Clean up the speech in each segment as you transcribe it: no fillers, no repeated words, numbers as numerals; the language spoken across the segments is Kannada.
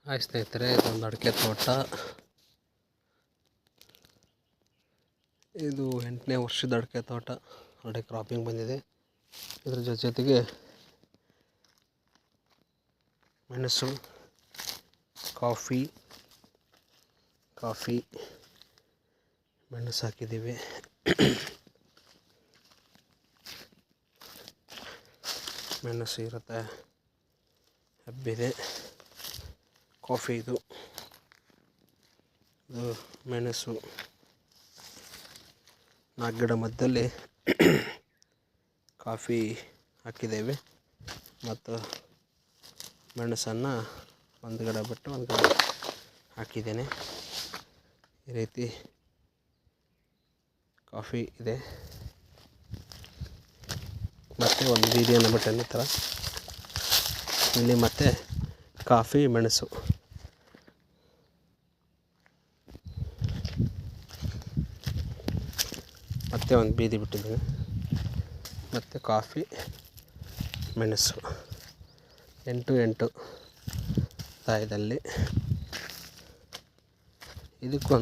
ಹಾಯ್ ಸ್ನೇಹಿತರೆ, ಇದೊಂದು ಅಡಿಕೆ ತೋಟ. ಇದು 8ನೇ ವರ್ಷದ ಅಡಿಕೆ ತೋಟ. ಆಲ್ರೆಡಿ ಕ್ರಾಪಿಂಗ್ ಬಂದಿದೆ. ಇದರ ಜೊತೆಗೆ ಮೆಣಸು, ಕಾಫಿ ಮೆಣಸು ಹಾಕಿದ್ದೀವಿ. ಮೆಣಸು ಇರುತ್ತೆ, ಹಬ್ಬಿದೆ. ಕಾಫಿ ಇದು ಮೆಣಸು 4 ಗಿಡ ಮಧ್ಯದಲ್ಲಿ ಕಾಫಿ ಹಾಕಿದ್ದೇವೆ ಮತ್ತು ಮೆಣಸನ್ನು ಒಂದು ಗಿಡ ಬಿಟ್ಟು ಒಂದು ಗಿಡ ಹಾಕಿದ್ದೇನೆ. ಈ ರೀತಿ ಕಾಫಿ ಇದೆ. ಮತ್ತು ಒಂದು ಬೀದಿಯನ್ನು ಬಿಟ್ಟು ಥರ ಇಲ್ಲಿ ಮತ್ತೆ ಕಾಫಿ ಮೆಣಸು. ಮತ್ತೆ ಒಂದು ಬೀದಿ ಬಿಟ್ಟಿದ್ದೀನಿ. ಮತ್ತು ಕಾಫಿ ಮೆಣಸು 8 ತಾಯದಲ್ಲಿ. ಇದಕ್ಕೆ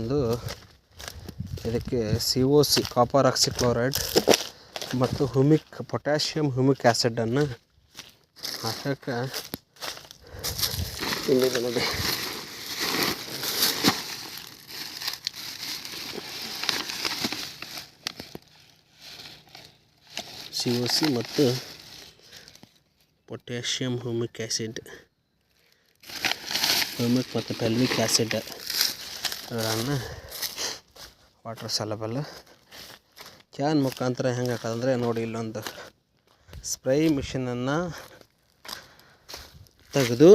COC ಕಾಪರ್ ಆಕ್ಸಿಕ್ಲೋರೈಡ್ ಮತ್ತು ಪೊಟ್ಯಾಷಿಯಂ ಹ್ಯೂಮಿಕ್ ಆ್ಯಸಿಡನ್ನು ಹಾಕೋಕ್ಕೆ ಇಲ್ಲಿದೆ ನೋಡಿ. COC ಮತ್ತು ಪೊಟ್ಯಾಷಿಯಂ ಹ್ಯೂಮಿಕ್ ಆ್ಯಸಿಡ್, ಹ್ಯೂಮಿಕ್ ಮತ್ತು ಪೆಲ್ವಿಕ್ ಆ್ಯಸಿಡ್ ಗಳನ್ನು ವಾಟರ್ ಸಲಬಲ್ ಕ್ಯಾನ್ ಮುಖಾಂತರ ಹೆಂಗೆ ಹಾಕೋದಂದರೆ ನೋಡಿ, ಇಲ್ಲೊಂದು ಸ್ಪ್ರೇ ಮಿಷಿನನ್ನು ತೆಗೆದು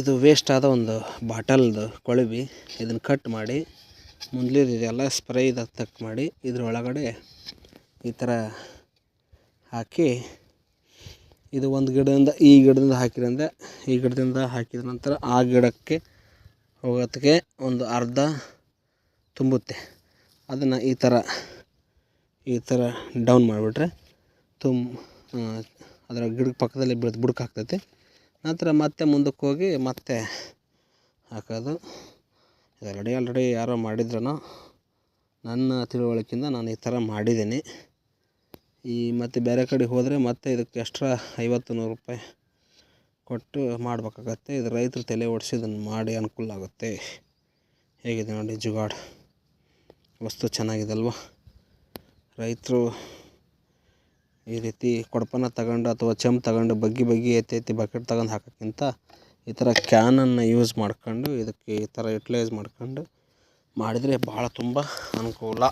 ಇದು ವೇಸ್ಟ್ ಆದ ಒಂದು ಬಾಟಲ್ದು ಕೊಳವಿ ಇದನ್ನು ಕಟ್ ಮಾಡಿ ಮುಂದ್ಲಿದೆಯಲ್ಲ ಸ್ಪ್ರೇ ತಕ್ ಮಾಡಿ ಇದರೊಳಗಡೆ ಈ ಥರ ಹಾಕಿ, ಇದು ಒಂದು ಗಿಡದಿಂದ ಈ ಗಿಡದಿಂದ ಹಾಕಿದ ನಂತರ ಆ ಗಿಡಕ್ಕೆ ಹೋಗೋದಕ್ಕೆ ಒಂದು ಅರ್ಧ ತುಂಬುತ್ತೆ. ಅದನ್ನು ಈ ಥರ ಡೌನ್ ಮಾಡಿಬಿಟ್ರೆ ಅದರ ಗಿಡದ ಪಕ್ಕದಲ್ಲಿ ಬುಡಕ್ಕೆ ಹಾಕ್ತೈತಿ. ನಂತರ ಮತ್ತೆ ಮುಂದಕ್ಕೆ ಹೋಗಿ ಮತ್ತೆ ಹಾಕೋದು. ಆಲ್ರೆಡಿ ಯಾರೋ ಮಾಡಿದ್ರೂ ನನ್ನ ತಿಳುವಳಿಕೆಯಿಂದ ನಾನು ಈ ಥರ ಮಾಡಿದ್ದೀನಿ. ಮತ್ತು ಬೇರೆ ಕಡೆ ಹೋದರೆ ಮತ್ತೆ ಇದಕ್ಕೆ ಎಕ್ಸ್ಟ್ರಾ 50-100 ರೂಪಾಯಿ ಕೊಟ್ಟು ಮಾಡಬೇಕಾಗತ್ತೆ. ಇದು ರೈತರು ತಲೆ ಓಡಿಸಿ ಇದನ್ನು ಮಾಡಿ ಅನುಕೂಲ ಆಗುತ್ತೆ. ಹೇಗಿದೆ ನೋಡಿ ಜುಗಾಡ್ ವಸ್ತು, ಚೆನ್ನಾಗಿದೆ ಅಲ್ವಾ? ರೈತರು ಈ ರೀತಿ ಕೊಡಪನ ತಗೊಂಡು ಅಥವಾ ತಗೊಂಡು ಬಗ್ಗಿ ಎತ್ತಿ ಬಕೆಟ್ ತಗೊಂಡು ಹಾಕೋಕ್ಕಿಂತ ಈ ಥರ ಕ್ಯಾನನ್ನು ಯೂಸ್ ಮಾಡ್ಕೊಂಡು ಇದಕ್ಕೆ ಈ ಥರ ಯುಟಿಲೈಸ್ ಮಾಡ್ಕೊಂಡು ಮಾಡಿದರೆ ಭಾಳ ತುಂಬ ಅನುಕೂಲ.